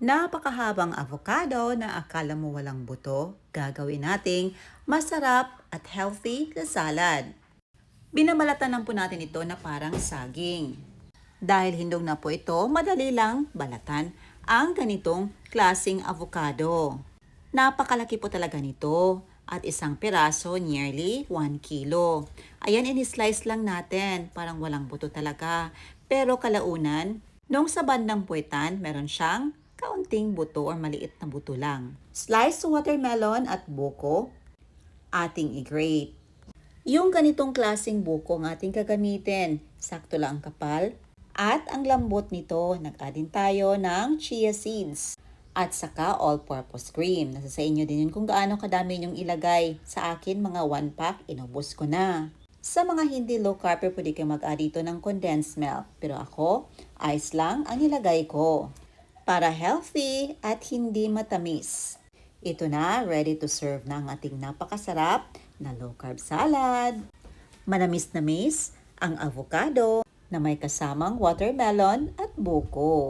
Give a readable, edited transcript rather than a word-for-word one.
Napakahabang avocado na akala mo walang buto, gagawin nating masarap at healthy na salad. Binabalatan lang po natin ito na parang saging. Dahil hindog na po ito, madali lang balatan ang ganitong klasing avocado. Napakalaki po talaga nito at isang piraso nearly 1 kilo. Ayan, in-slice lang natin, parang walang buto talaga. Pero kalaunan, nung sa bandang puwetan, meron siyang kaunting buto or maliit na buto lang. Sliced watermelon at buko, ating i-grate. Yung ganitong klaseng buko ang ating gagamitin, sakto lang ang kapal at ang lambot nito. Nag-add din tayo ng chia seeds at saka all-purpose cream. Nasa sa inyo din yun kung gaano kadami yung ilagay. Sa akin, mga 1 pack, inubos ko na. Sa mga hindi low carb, pwede kayo mag-add dito ng condensed milk. Pero ako, ice lang ang nilagay ko para healthy at hindi matamis. Ito na, ready to serve na ang ating napakasarap na low carb salad. Manamis-namis ang avocado na may kasamang watermelon at buko.